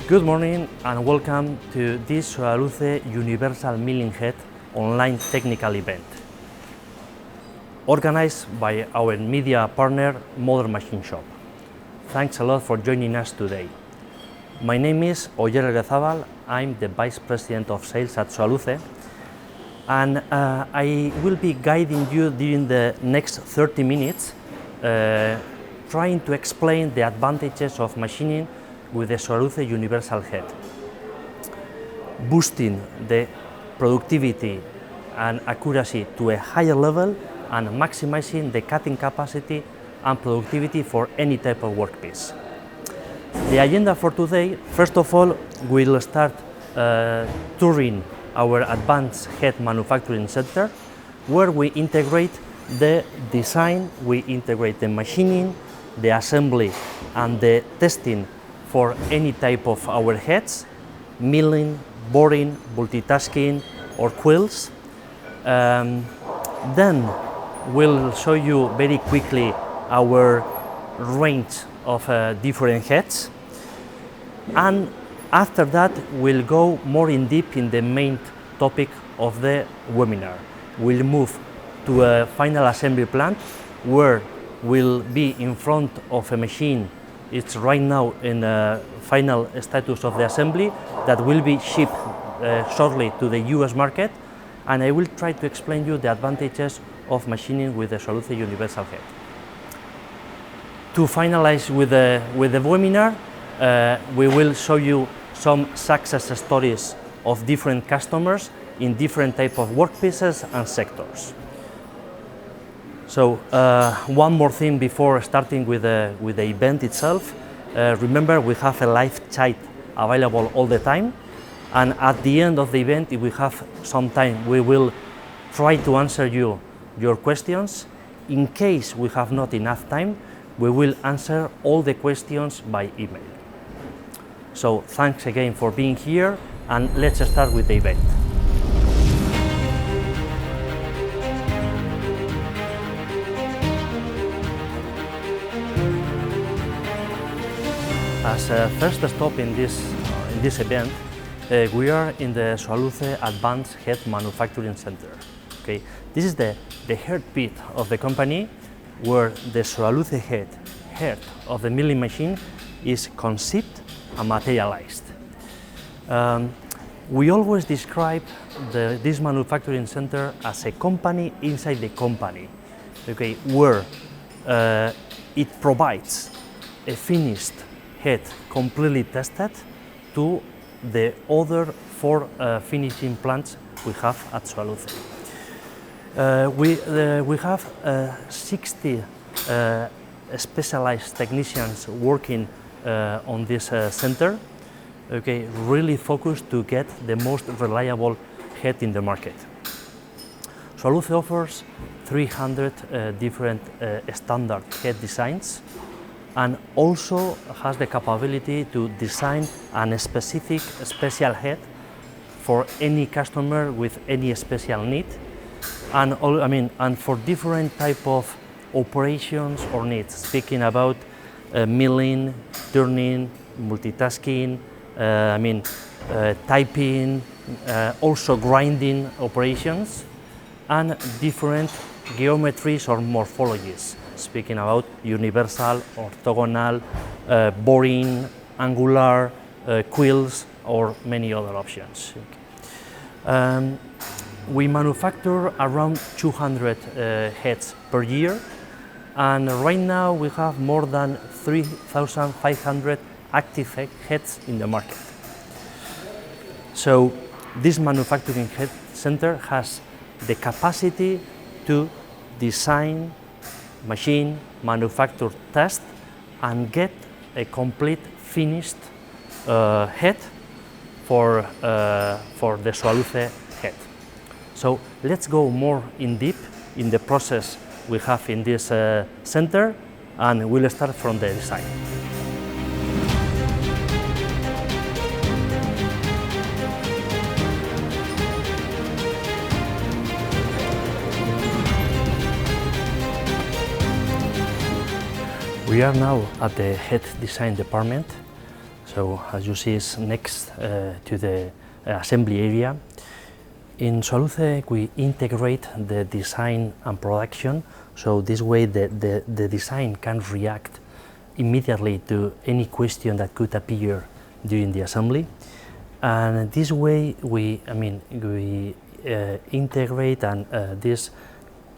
Good morning and welcome to this Soraluce Universal Milling Head online technical event, organized by our media partner Modern Machine Shop. Thanks a lot for joining us today. My name is Oyer Erezabal. I'm the Vice President of Sales at Soraluce, and I will be guiding you during the next 30 minutes, trying to explain the advantages of machining with the Soraluce Universal Head, boosting the productivity and accuracy to a higher level and maximizing the cutting capacity and productivity for any type of workpiece. The agenda for today, first of all, we'll start touring our advanced head manufacturing center, where we integrate the design, we integrate the machining, the assembly and the testing for any type of our heads, milling, boring, multitasking or quills. Then we'll show you very quickly our range of different heads, and after that we'll go more in deep in the main topic of the webinar. We'll move to a final assembly plant where we'll be in front of a machine. It's right now in the final status of the assembly that will be shipped shortly to the US market, and I will try to explain you the advantages of machining with the Soraluce Universal Head. To finalize with the webinar, we will show you some success stories of different customers in different type of workpieces and sectors. So one more thing before starting with the event itself. Remember, we have a live chat available all the time, and at the end of the event, if we have some time, we will try to answer your questions. In case we have not enough time, we will answer all the questions by email. So thanks again for being here, and let's start with the event. As a first stop in this event, we are in the Soraluce Advanced Head Manufacturing Center. Okay, this is the heartbeat of the company, where the Soraluce head of the milling machine is conceived and materialized. We always describe this manufacturing center as a company inside the company, okay, where it provides a finished head completely tested to the other 4 finishing plants we have at Soraluce. We have 60 specialized technicians working on this center, okay, really focused to get the most reliable head in the market. Soraluce offers 300 different standard head designs, and also has the capability to design a specific special head for any customer with any special need, and for different type of operations or needs. Speaking about milling, turning, multitasking, typing, also grinding operations, and different geometries or morphologies. Speaking about universal, orthogonal, boring, angular, quills, or many other options. We manufacture around 200 heads per year, and right now we have more than 3,500 active heads in the market. So this manufacturing head center has the capacity to design, machine, manufacture, test, and get a complete finished head for the Soraluce head. So let's go more in deep in the process we have in this center, and we'll start from the design. We are now at the head design department, So as you see, is next to the assembly area. In Soraluce, we integrate the design and production, so this way the design can react immediately to any question that could appear during the assembly. And this way we integrate this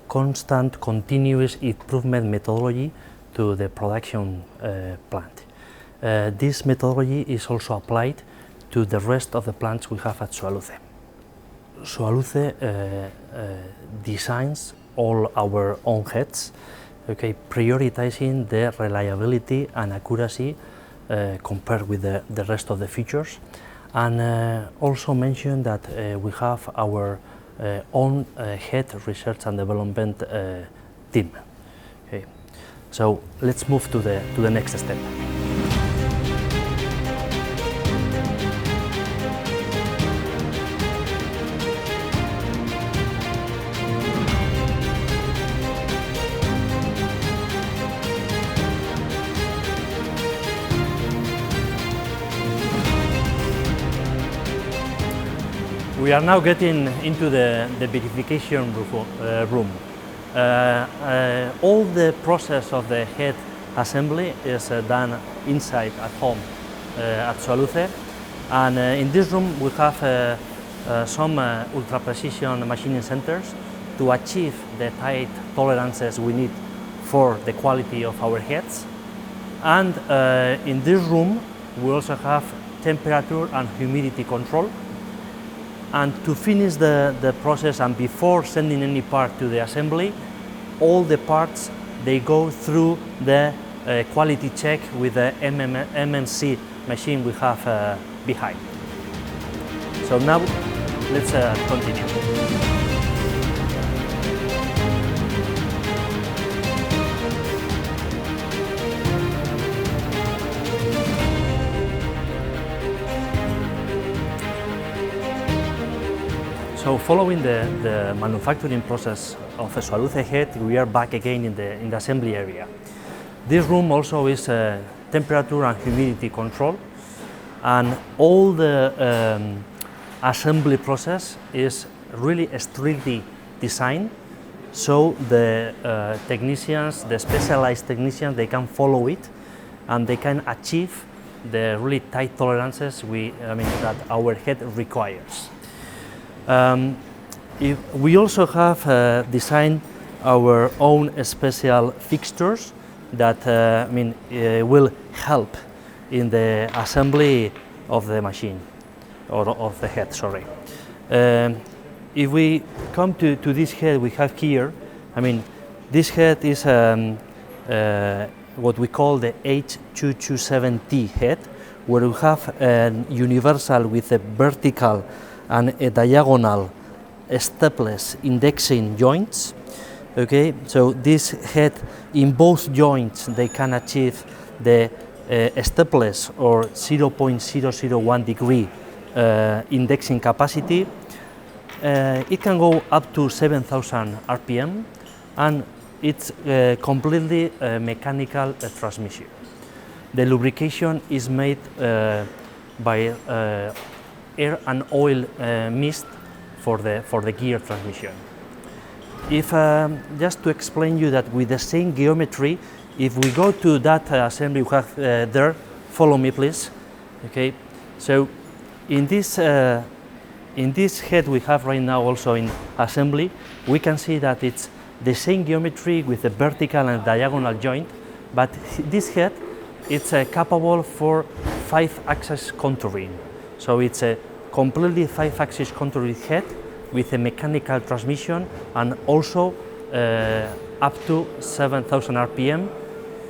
constant continuous improvement methodology to the production plant. This methodology is also applied to the rest of the plants we have at Soraluce. Soraluce designs all our own heads, prioritizing the reliability and accuracy compared with the rest of the features. And also mention that we have our own head research and development team. Okay. So let's move to the next step. We are now getting into the verification room. All the process of the head assembly is done inside at home at Soraluce, and in this room we have some ultra precision machining centers to achieve the tight tolerances we need for the quality of our heads. And in this room we also have temperature and humidity control. And to finish the process and before sending any part to the assembly, all the parts, they go through the quality check with the MMC machine we have behind. So now let's continue. So following the manufacturing process of a Soraluce head, we are back again in the assembly area. This room also is temperature and humidity control, and all the assembly process is really strictly designed, so the technicians, the specialized technicians, they can follow it and they can achieve the really tight tolerances that our head requires. We also have designed our own special fixtures that will help in the assembly of the machine, or of the head, sorry. If we come to this head we have here, this head is what we call the H227T head, where we have a universal with a vertical and a diagonal stepless indexing joints. Okay, so this head, in both joints, they can achieve the stepless or 0.001 degree indexing capacity. It can go up to 7,000 RPM, and it's completely mechanical transmission. The lubrication is made by air and oil mist for the gear transmission. If just to explain you that with the same geometry, if we go to that assembly we have there, follow me please. Okay, so in this head we have right now also in assembly, we can see that it's the same geometry with a vertical and diagonal joint, but this head, it's capable for 5-axis contouring. So it's a completely 5-axis contouring head with a mechanical transmission, and also up to 7,000 RPM.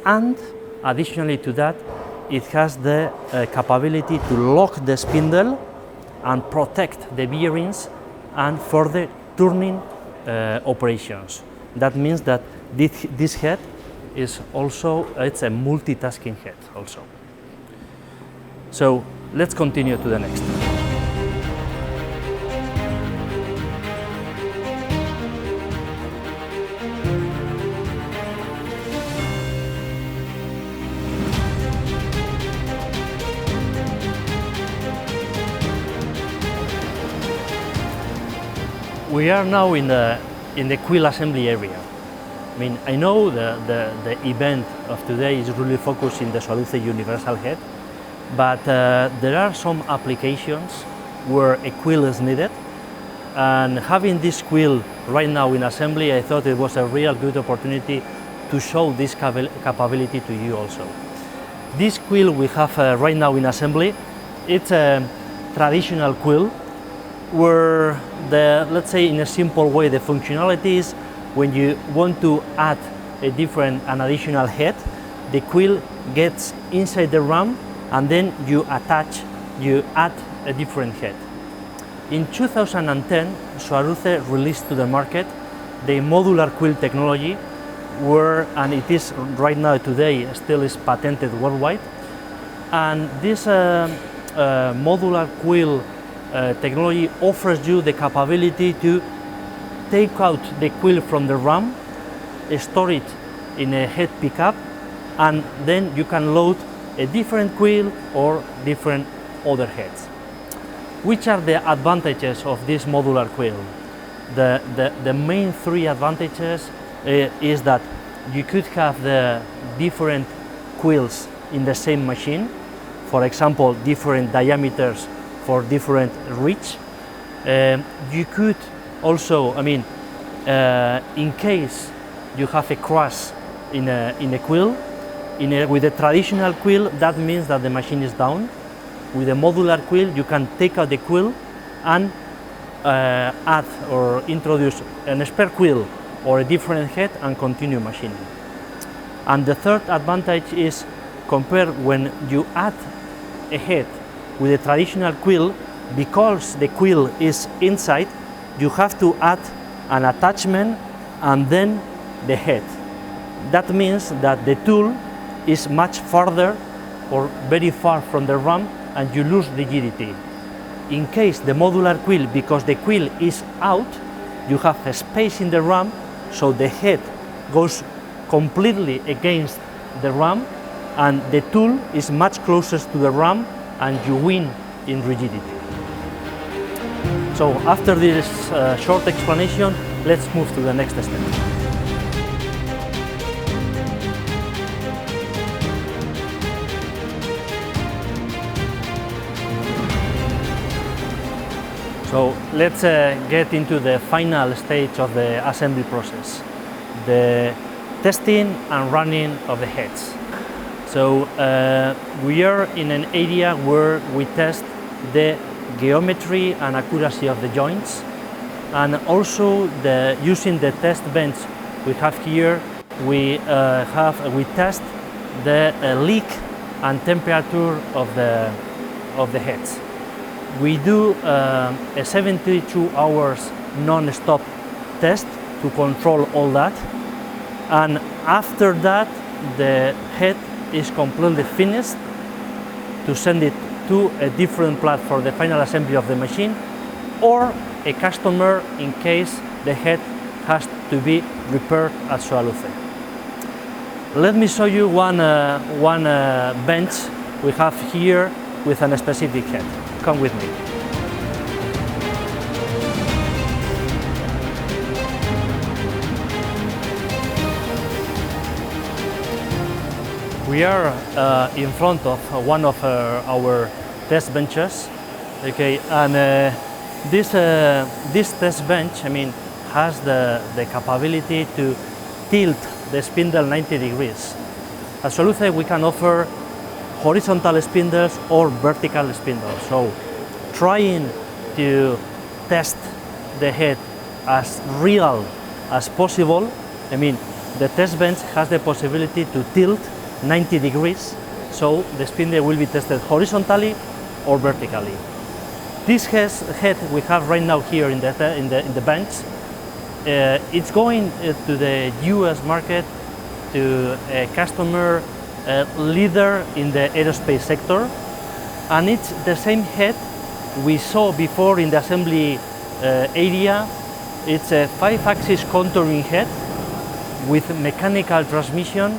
And additionally to that, it has the capability to lock the spindle and protect the bearings and further turning operations. That means that this head is also, it's a multitasking head also. So let's continue to the next. We are now in the quill assembly area. I mean, I know the event of today is really focused in the Soraluce Universal Head, but there are some applications where a quill is needed, and having this quill right now in assembly, I thought it was a real good opportunity to show this capability to you also. This quill we have right now in assembly, it's a traditional quill where let's say in a simple way, the functionality is when you want to add an additional head, the quill gets inside the ram and then you add a different head. In 2010, Soraluce released to the market the modular quill technology, and it is right now today still is patented worldwide. And this modular quill technology offers you the capability to take out the quill from the ram, store it in a head pickup, and then you can load a different quill or different other heads. Which are the advantages of this modular quill? The main three advantages is that you could have the different quills in the same machine. For example, different diameters for different reach. You could also, in case you have a crash in a quill, with a traditional quill, that means that the machine is down. With a modular quill, you can take out the quill and add or introduce a spare quill or a different head and continue machining. And the third advantage is, compared when you add a head with a traditional quill, because the quill is inside, you have to add an attachment and then the head. That means that the tool is much farther or very far from the ram and you lose rigidity. In case the modular quill, because the quill is out, you have a space in the ram, so the head goes completely against the ram and the tool is much closer to the ram and you win in rigidity. So after this short explanation, let's move to the next step. So let's get into the final stage of the assembly process, the testing and running of the heads. So we are in an area where we test the geometry and accuracy of the joints, and also using the test bench we have here, we test the leak and temperature of the heads. We do a 72 hours non-stop test to control all that, and after that the head is completely finished to send it to a different plant for the final assembly of the machine, or a customer in case the head has to be repaired at Soraluce. Let me show you one bench we have here with a specific head. Come with me. We are in front of one of our test benches, okay, and this test bench, has the capability to tilt the spindle 90 degrees. At Soraluce we can offer horizontal spindles or vertical spindles. So trying to test the head as real as possible, the test bench has the possibility to tilt 90 degrees, so the spindle will be tested horizontally or vertically. This head we have right now here in the bench, it's going to the US market, to a customer leader in the aerospace sector, and it's the same head we saw before in the assembly area. It's a 5-axis contouring head with mechanical transmission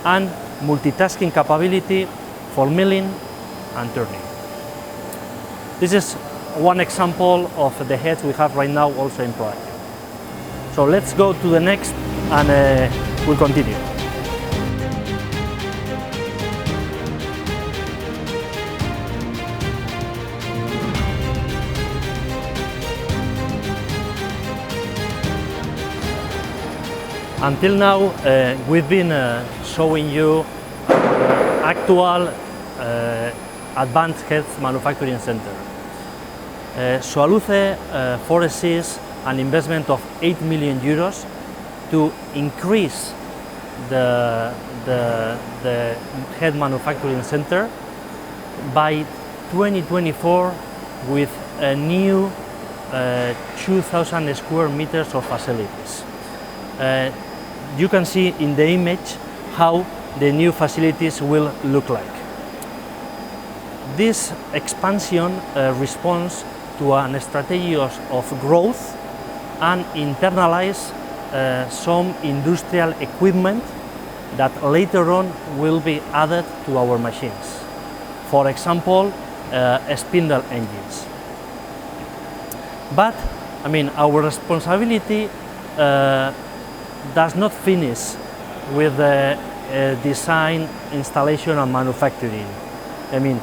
and multitasking capability for milling and turning. This is one example of the heads we have right now also in production. So let's go to the next and we'll continue. Until now, we've been showing you actual advanced heads manufacturing center. Soraluce foresees an investment of 8 million euros to increase the head manufacturing center by 2024 with a new 2,000 square meters of facilities. You can see in the image how the new facilities will look like. This expansion responds to a strategy of growth and internalize some industrial equipment that later on will be added to our machines. For example, spindle engines. But I mean, our responsibility does not finish with the design, installation and manufacturing. I mean,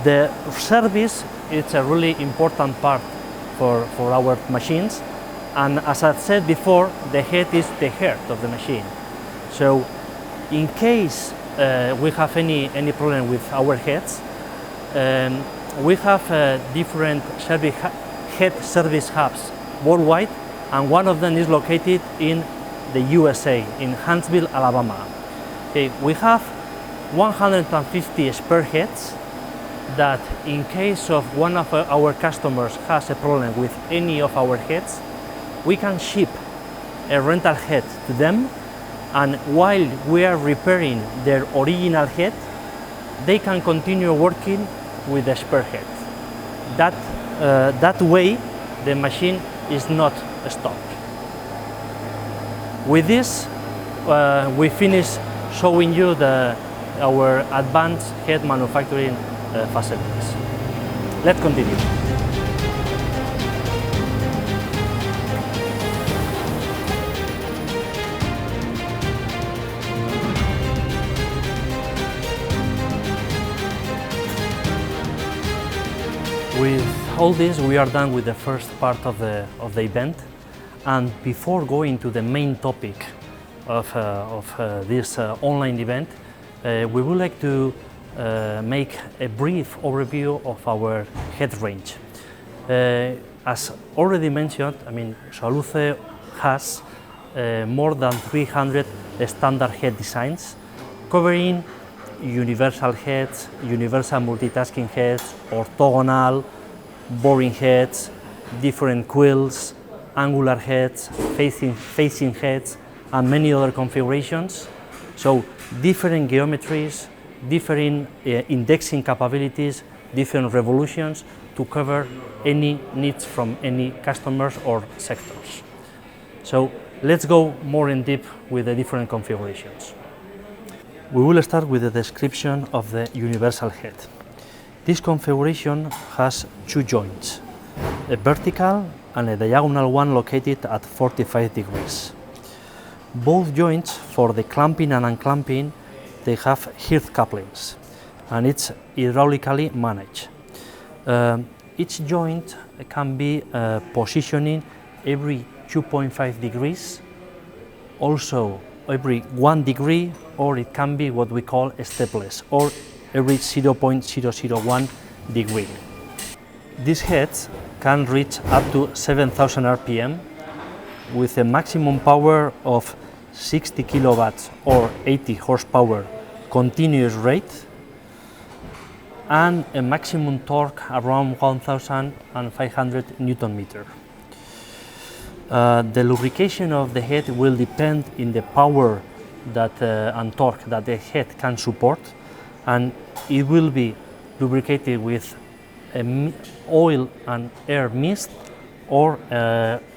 the service is a really important part for our machines, and as I said before, the head is the heart of the machine. So in case we have any problem with our heads, we have different head service hubs worldwide, and one of them is located in the USA, in Huntsville, Alabama. Okay, we have 150 spare heads that in case of one of our customers has a problem with any of our heads, we can ship a rental head to them, and while we are repairing their original head, they can continue working with the spare head. That way the machine is not stopped. With this, we finish showing you our advanced head manufacturing facilities. Let's continue. With all this, we are done with the first part of the event. And before going to the main topic of this online event, we would like to make a brief overview of our head range. As already mentioned, I mean, Soraluce has more than 300 standard head designs covering universal heads, universal multitasking heads, orthogonal, boring heads, different quills, angular heads, facing heads, and many other configurations. So different geometries, different indexing capabilities, different revolutions to cover any needs from any customers or sectors. So let's go more in depth with the different configurations. We will start with the description of the universal head. This configuration has two joints, a vertical and a diagonal one located at 45 degrees. Both joints, for the clamping and unclamping, they have hearth couplings, and it's hydraulically managed. Each joint can be positioning every 2.5 degrees, also every 1 degree, or it can be what we call stepless, or every 0.001 degree. These heads can reach up to 7,000 RPM with a maximum power of 60 kilowatts or 80 horsepower continuous rate, and a maximum torque around 1,500 Newton meter. The lubrication of the head will depend in the power and torque that the head can support, and it will be lubricated with oil and air mist, or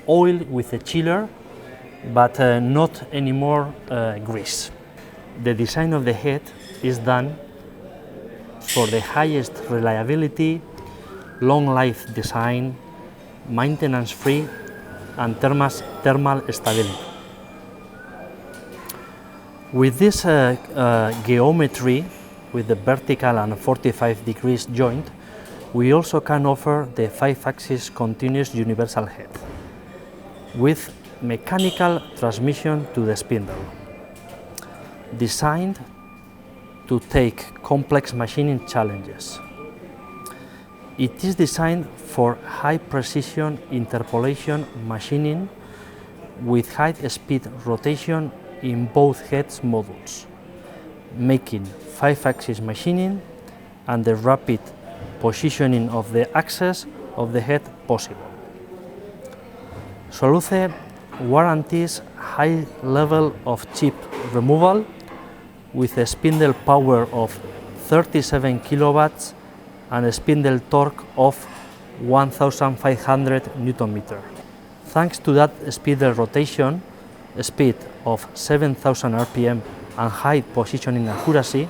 oil with a chiller, but not anymore grease. The design of the head is done for the highest reliability, long life design, maintenance free, and thermal stability. With this geometry, with the vertical and 45 degrees joint, we also can offer the 5-axis continuous universal head with mechanical transmission to the spindle, designed to take complex machining challenges. It is designed for high precision interpolation machining with high speed rotation in both heads modules, making 5-axis machining and the rapid positioning of the axis of the head possible. Soraluce guarantees high level of chip removal with a spindle power of 37 kilowatts and a spindle torque of 1500 Nm. Thanks to that spindle rotation, a speed of 7000 RPM and high positioning accuracy,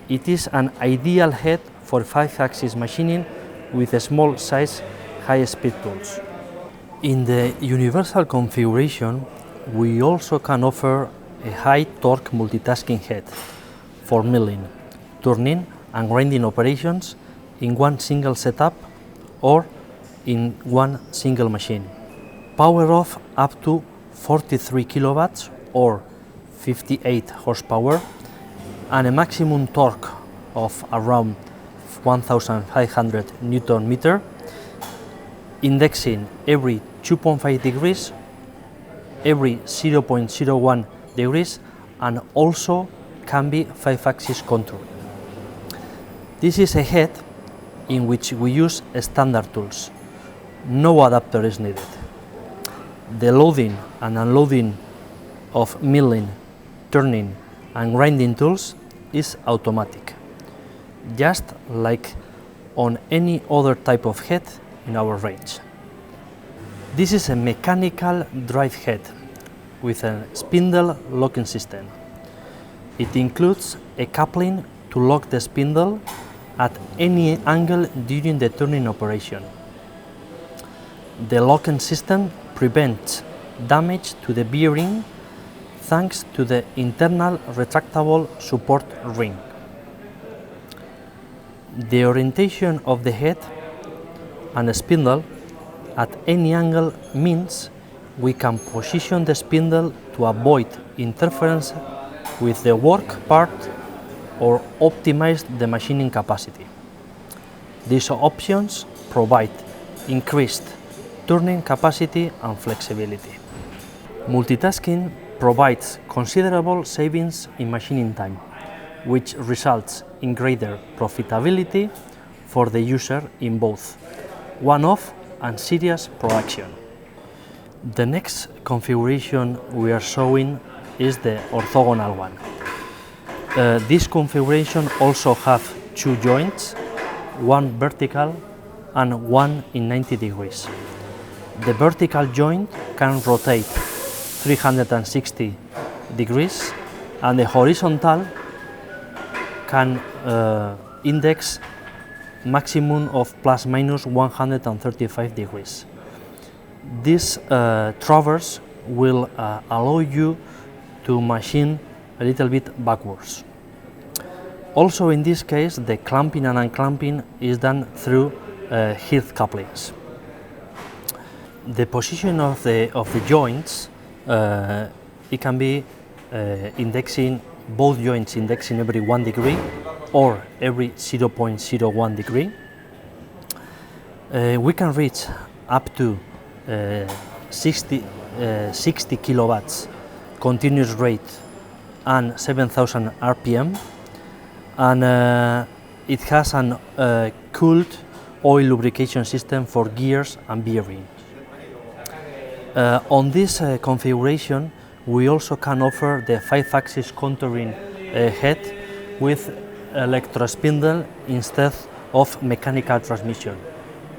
it is an ideal head for 5-axis machining with a small size, high-speed tools. In the universal configuration, we also can offer a high-torque multitasking head for milling, turning and grinding operations in one single setup or in one single machine. Power of up to 43 kilowatts or 58 horsepower and a maximum torque of around 1500 Newton meter, indexing every 2.5 degrees, every 0.01 degrees, and also can be 5-axis contouring. This is a head in which we use standard tools. No adapter is needed. The loading and unloading of milling, turning and grinding tools is automatic, just like on any other type of head in our range. This is a mechanical drive head with a spindle locking system. It includes a coupling to lock the spindle at any angle during the turning operation. The locking system prevents damage to the bearing thanks to the internal retractable support ring. The orientation of the head and the spindle at any angle means we can position the spindle to avoid interference with the work part or optimize the machining capacity. These options provide increased turning capacity and flexibility. Multitasking provides considerable savings in machining time, which results in greater profitability for the user in both one-off and series production. The next configuration we are showing is the orthogonal one. This configuration also have two joints, one vertical and one in 90 degrees. The vertical joint can rotate 360 degrees and the horizontal can index maximum of plus minus 135 degrees. This traverse will allow you to machine a little bit backwards. Also in this case, the clamping and unclamping is done through heath couplings. The position of the joints, it can be indexing, both joints indexing every 1 degree or every 0.01 degree. We can reach up to 60 kilowatts continuous rate and 7000 RPM, and it has an cooled oil lubrication system for gears and bearings. On this configuration, we also can offer the 5-axis contouring head with electrospindle instead of mechanical transmission.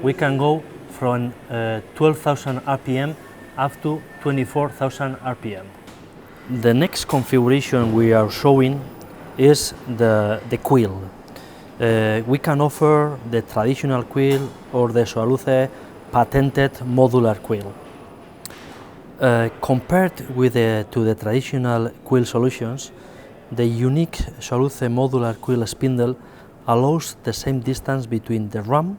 We can go from 12,000 RPM up to 24,000 RPM. The next configuration we are showing is the quill. We can offer the traditional quill or the Soraluce patented modular quill. Compared to the traditional quill solutions, the unique Soraluce modular quill spindle allows the same distance between the ram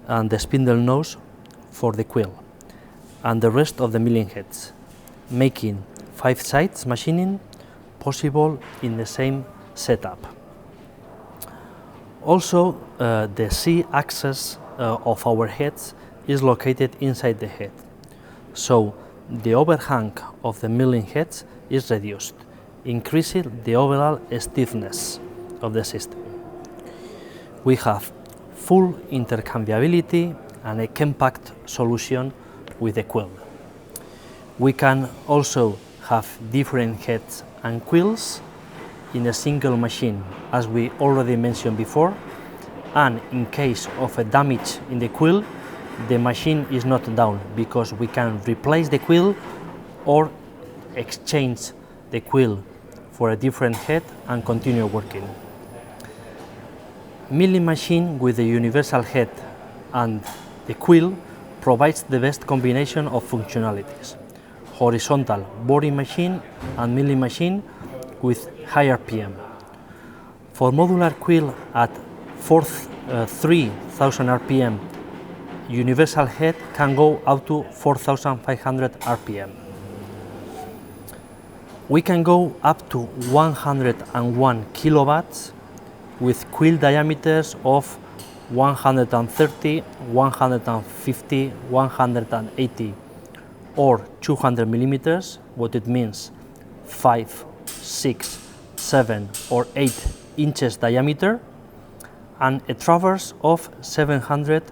and the spindle nose for the quill and the rest of the milling heads, making 5 sides machining possible in the same setup. Also, the Z-axis of our heads is located inside the head, so the overhang of the milling heads is reduced, increasing the overall stiffness of the system. We have full interchangeability and a compact solution with the quill. We can also have different heads and quills in a single machine, as we already mentioned before, and in case of a damage in the quill, the machine is not down because we can replace the quill or exchange the quill for a different head and continue working. Milling machine with the universal head and the quill provides the best combination of functionalities: horizontal boring machine and milling machine with high RPM. For modular quill at 3000 RPM, universal head can go up to 4500 RPM. We can go up to 101 kilowatts with quill diameters of 130, 150, 180 or 200 millimeters, what it means 5, 6, 7 or 8 inches diameter, and a traverse of 700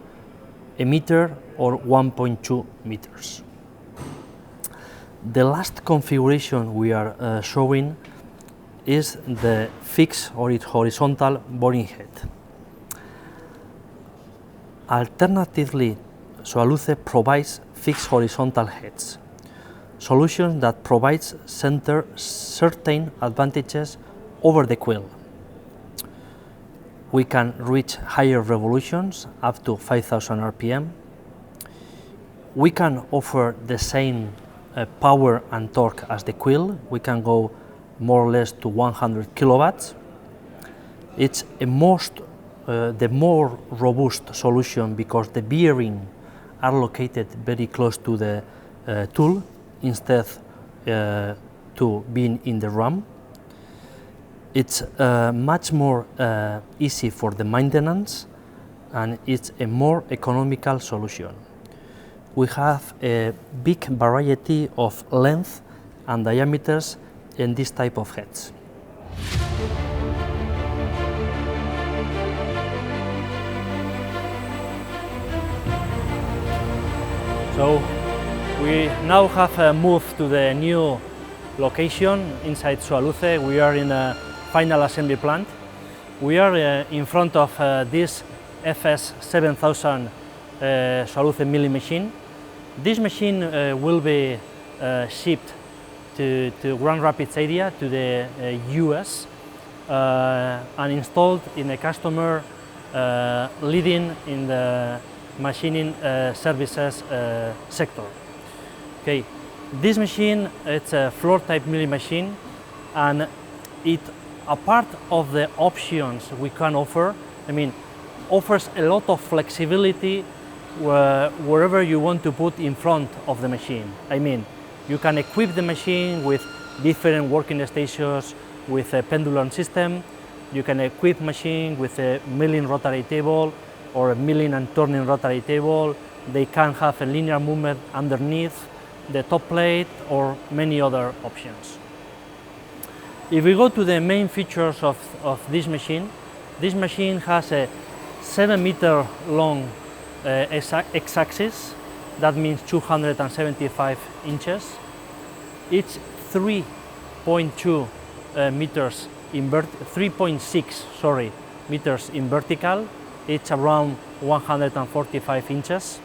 a meter or 1.2 meters. The last configuration we are showing is the fixed or horizontal boring head. Alternatively, Soraluce provides fixed horizontal heads, solutions that provides certain advantages over the quill. We can reach higher revolutions up to 5000 RPM. We can offer the same power and torque as the quill. We can go more or less to 100 kilowatts. It's the more robust solution because the bearings are located very close to the tool instead to being in the ram. It's much more easy for the maintenance, and it's a more economical solution. We have a big variety of length and diameters in this type of heads. So we now have moved to the new location inside Soraluce. We are in a final assembly plant. We are in front of this FS 7000 Soraluce milling machine. This machine will be shipped to Grand Rapids area, to the US, and installed in a customer leading in the machining services sector. Okay, this machine, it's a floor type milling machine, and it, apart of the options we can offer, offers a lot of flexibility wherever you want to put in front of the machine. You can equip the machine with different working stations with a pendulum system. You can equip machine with a milling rotary table or a milling and turning rotary table. They can have a linear movement underneath the top plate or many other options. If we go to the main features of this machine has a 7 meter long x-axis, that means 275 inches. It's 3.2 meters in 3.6 meters in vertical. It's around 145 inches,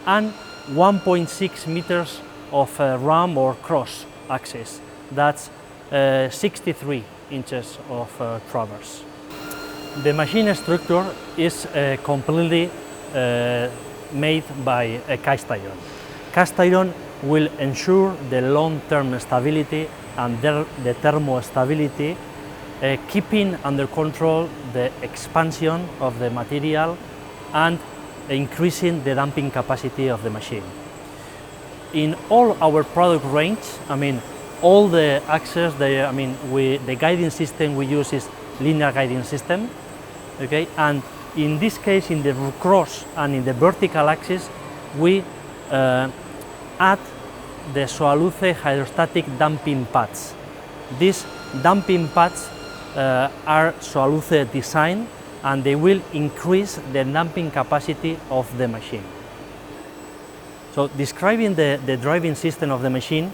and 1.6 meters of ram or cross axis. That's 63 inches of traverse. The machine structure is completely made by a cast iron. Cast iron will ensure the long-term stability and the thermostability, keeping under control the expansion of the material and increasing the damping capacity of the machine. In all our product range, all the axes, the guiding system we use is linear guiding system, okay? And in this case, in the cross and in the vertical axis, we add the Soraluce hydrostatic damping pads. These damping pads are Soraluce design, and they will increase the damping capacity of the machine. So describing the driving system of the machine,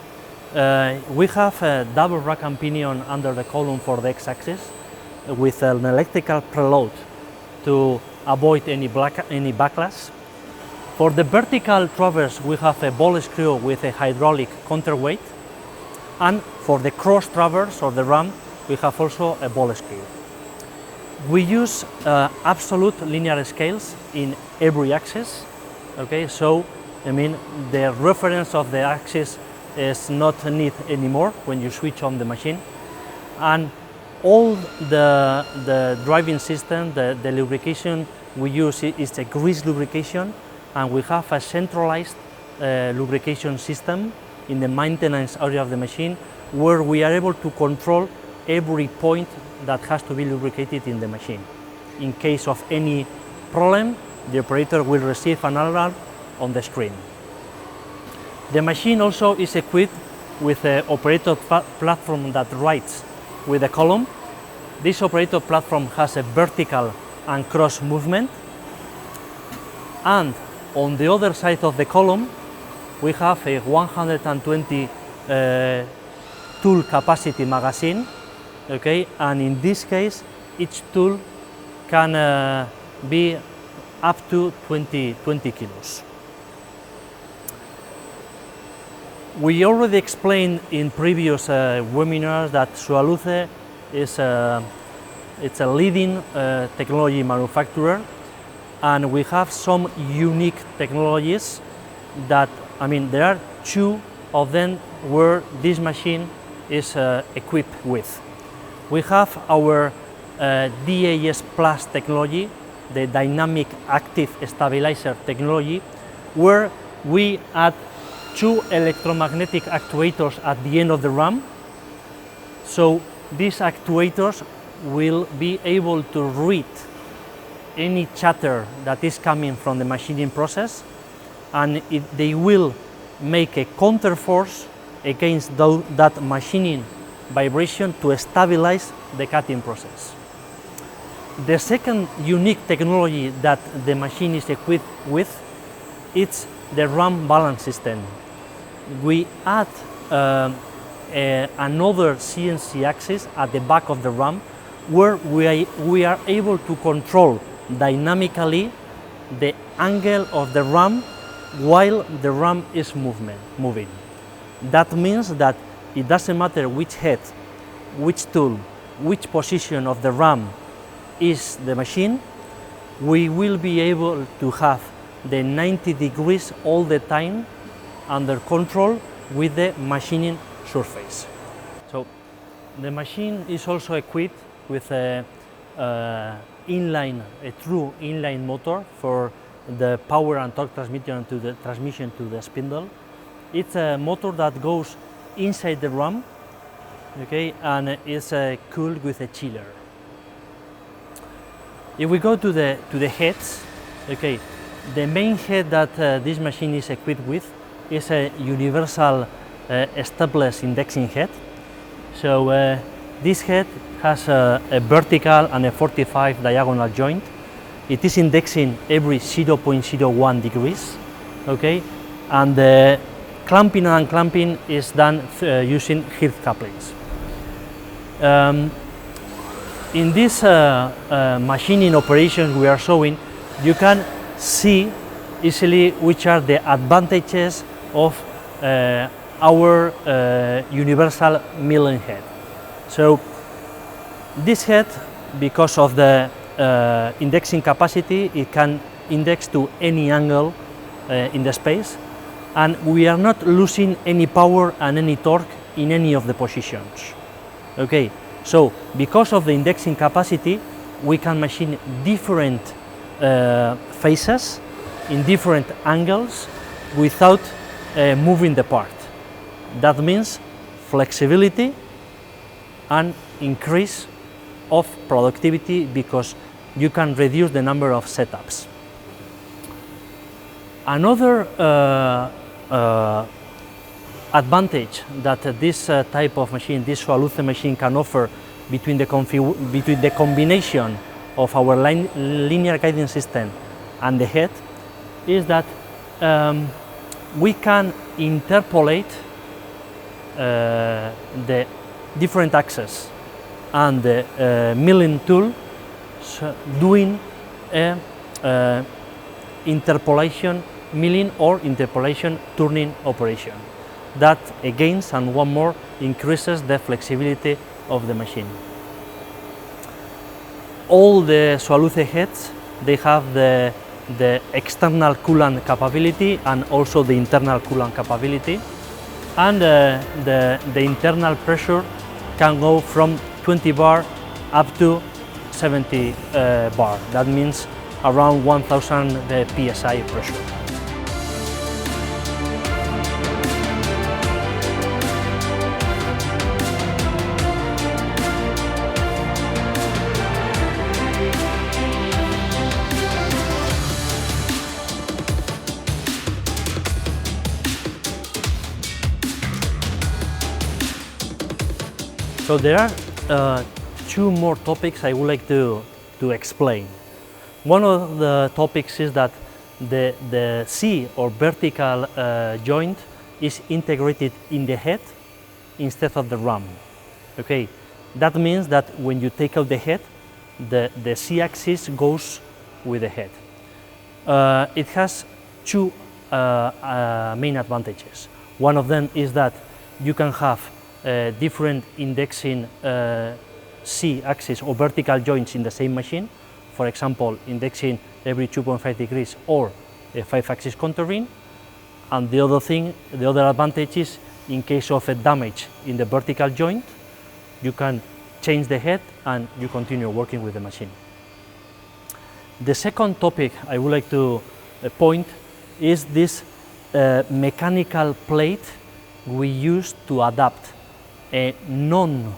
we have a double rack and pinion under the column for the x-axis with an electrical preload to avoid any backlash. For the vertical traverse, we have a ball screw with a hydraulic counterweight, and for the cross traverse or the ram, we have also a ball screw. We use absolute linear scales in every axis, okay? So, the reference of the axis is not needed anymore when you switch on the machine. And all the driving system, the lubrication we use is a grease lubrication, and we have a centralized lubrication system in the maintenance area of the machine, where we are able to control every point that has to be lubricated in the machine. In case of any problem, the operator will receive an alarm on the screen. The machine also is equipped with an operator platform that rides with a column. This operator platform has a vertical and cross movement, and on the other side of the column we have a 120 tool capacity magazine, okay? And in this case each tool can be up to 20 kilos. We already explained in previous webinars that Soraluce is it's a leading technology manufacturer, and we have some unique technologies that, there are two of them where this machine is equipped with. We have our DAS Plus technology, the dynamic active stabilizer technology, where we add two electromagnetic actuators at the end of the ram. So these actuators will be able to read any chatter that is coming from the machining process, and they will make a counterforce against that machining vibration to stabilize the cutting process. The second unique technology that the machine is equipped with is the ram balance system. We add another CNC axis at the back of the ram, where we are able to control dynamically the angle of the ram while the ram is moving. That means that it doesn't matter which head, which tool, which position of the ram is the machine, we will be able to have the 90 degrees all the time under control with the machining surface. So the machine is also equipped with a true inline motor for the power and torque transmission to the spindle. It's a motor that goes inside the ram, okay, and is cooled with a chiller. If we go to the heads, okay, the main head that this machine is equipped with is a universal stepless indexing head. So this head has a vertical and a 45 diagonal joint. It is indexing every 0.01 degrees, okay, and the clamping and unclamping is done using Heath couplings. In this machining operation we are showing, you can see easily which are the advantages of our universal milling head. So this head, because of the indexing capacity. It can index to any angle in the space, and we are not losing any power and any torque in any of the positions. Okay, so because of the indexing capacity, we can machine different faces in different angles without moving the part. That means flexibility and increase of productivity because you can reduce the number of setups. Another advantage that this type of machine, this Soraluce machine, can offer between the combination of our linear guiding system and the head is that we can interpolate the different axes and the milling tool doing a interpolation milling or interpolation turning operation. That again and one more increases the flexibility of the machine. All the Soraluce heads, they have the external coolant capability and also the internal coolant capability, and the internal pressure can go from 20 bar up to 70 bar. That means around 1000 psi pressure. So there are two more topics I would like to explain. One of the topics is that the C or vertical joint is integrated in the head instead of the ram. Okay, that means that when you take out the head, the C axis goes with the head. It has two main advantages. One of them is that you can have different indexing C axis or vertical joints in the same machine. For example, indexing every 2.5 degrees or a 5-axis contouring. And the other advantage is in case of a damage in the vertical joint, you can change the head and you continue working with the machine. The second topic I would like to point is this mechanical plate we use to adapt a non-head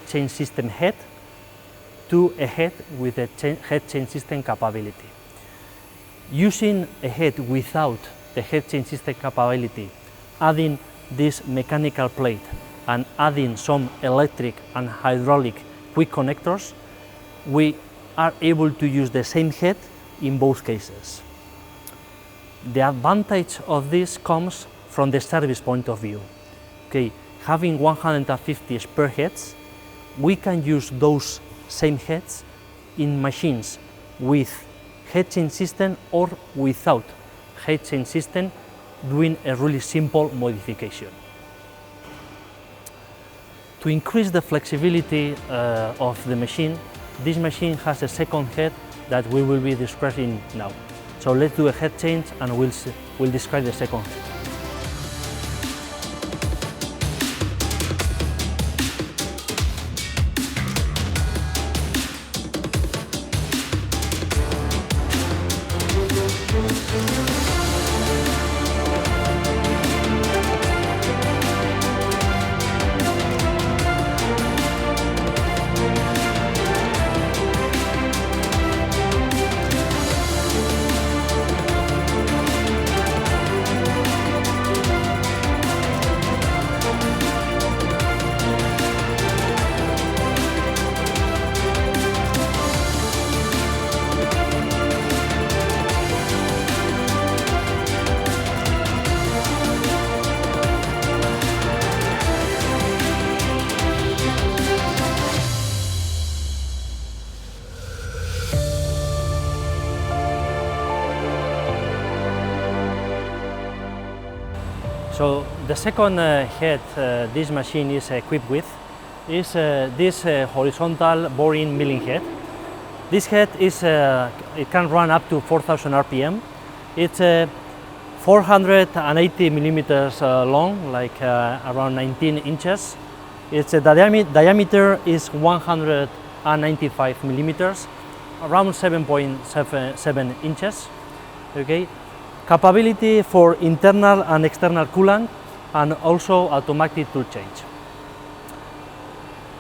change system head to a head with a head change system capability. Using a head without the head change system capability, adding this mechanical plate and adding some electric and hydraulic quick connectors, we are able to use the same head in both cases. The advantage of this comes from the service point of view. Okay, having 150 spare heads, we can use those same heads in machines with head change system or without head change system, doing a really simple modification. To increase the flexibility of the machine, this machine has a second head that we will be describing now. So let's do a head change and we'll describe the second head. So the second head this machine is equipped with is this horizontal boring milling head. This head is it can run up to 4,000 RPM. It's 480 millimeters long, like around 19 inches. Its diameter is 195 millimeters, around 7.7 inches. Okay, capability for internal and external coolant, and also automatic tool change.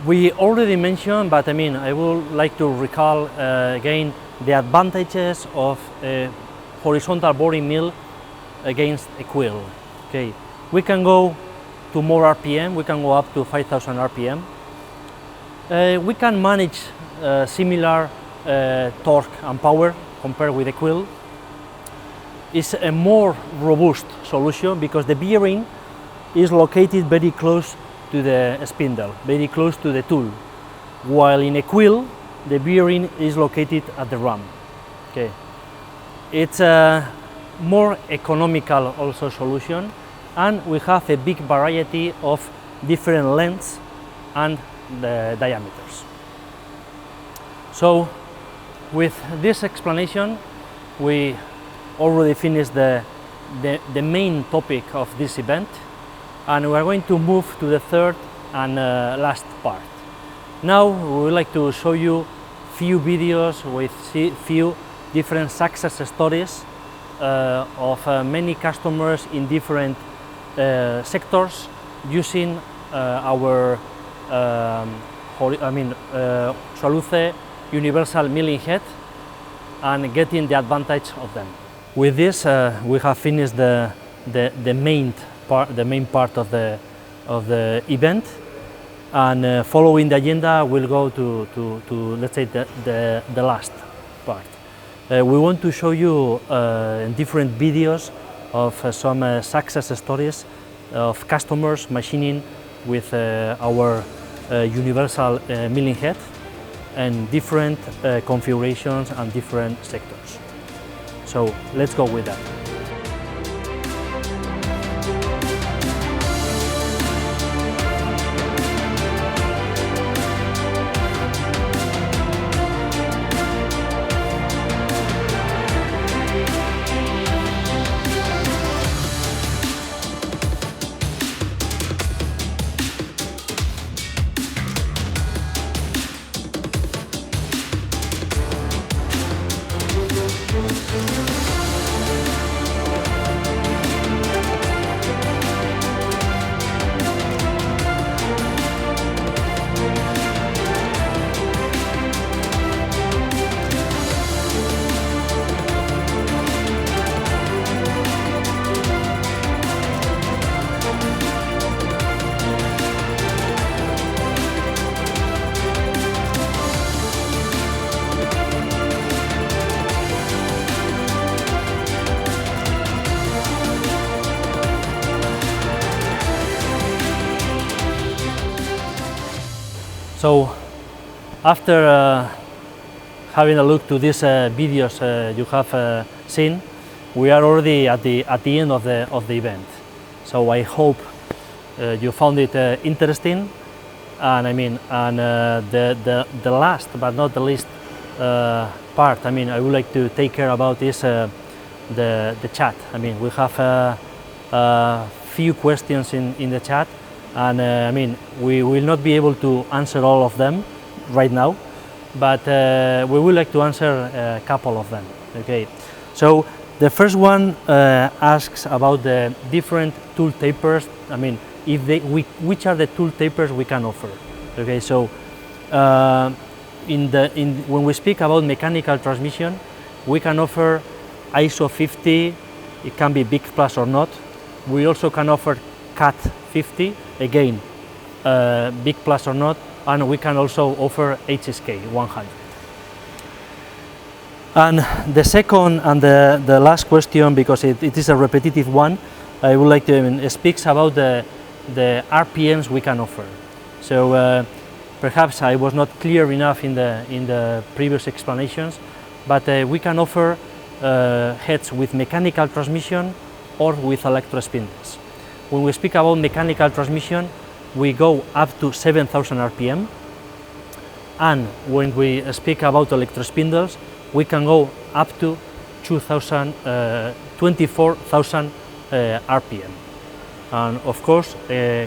We already mentioned, but I would like to recall again the advantages of a horizontal boring mill against a quill. Okay, we can go to more RPM, we can go up to 5,000 RPM. We can manage similar torque and power compared with a quill. It's a more robust solution because the bearing is located very close to the spindle, very close to the tool, while in a quill the bearing is located at the ram. Okay, it's a more economical also solution, and we have a big variety of different lengths and the diameters. So with this explanation we already finished the main topic of this event, and we are going to move to the third and last part. Now we would like to show you few videos with few different success stories of many customers in different sectors using our Soraluce Universal Milling Head and getting the advantage of them. With this, we have finished the main part of the event, and following the agenda, we'll go to let's say the last part. We want to show you different videos of some success stories of customers machining with our universal milling head and different configurations and different sectors. So let's go with that. So after having a look to these videos you have seen, we are already at the end of the event. So I hope you found it interesting, and the last but not the least part I would like to take care about is the chat. We have a few questions in the chat, and we will not be able to answer all of them right now, but we would like to answer a couple of them. Okay, so the first one asks about the different tool tapers. Which are the tool tapers we can offer? Okay, so when we speak about mechanical transmission, we can offer ISO 50. It can be big plus or not. We also can offer CAT 50, again big plus or not, and we can also offer HSK 100. And the second and the last question, because it is a repetitive one, I would like to speaks about the RPMs we can offer. So perhaps I was not clear enough in the previous explanations, but we can offer heads with mechanical transmission or with electro spindles. When we speak about mechanical transmission, we go up to 7,000 RPM. And when we speak about electrospindles, we can go up to 24,000 RPM. And of course,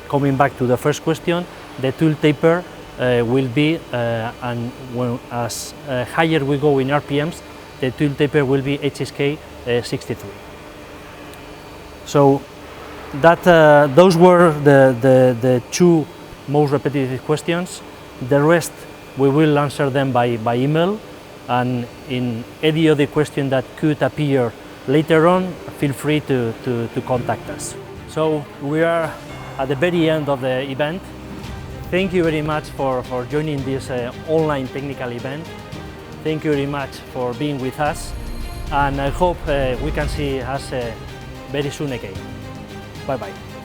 coming back to the first question, the tool taper will be, as higher we go in RPMs, the tool taper will be HSK 63. So those were the two most repetitive questions. The rest we will answer them by email, and in any other question that could appear later on, feel free to contact us. So we are at the very end of the event. Thank you very much for joining this online technical event. Thank you very much for being with us, and I hope we can see us very soon again. Bye bye.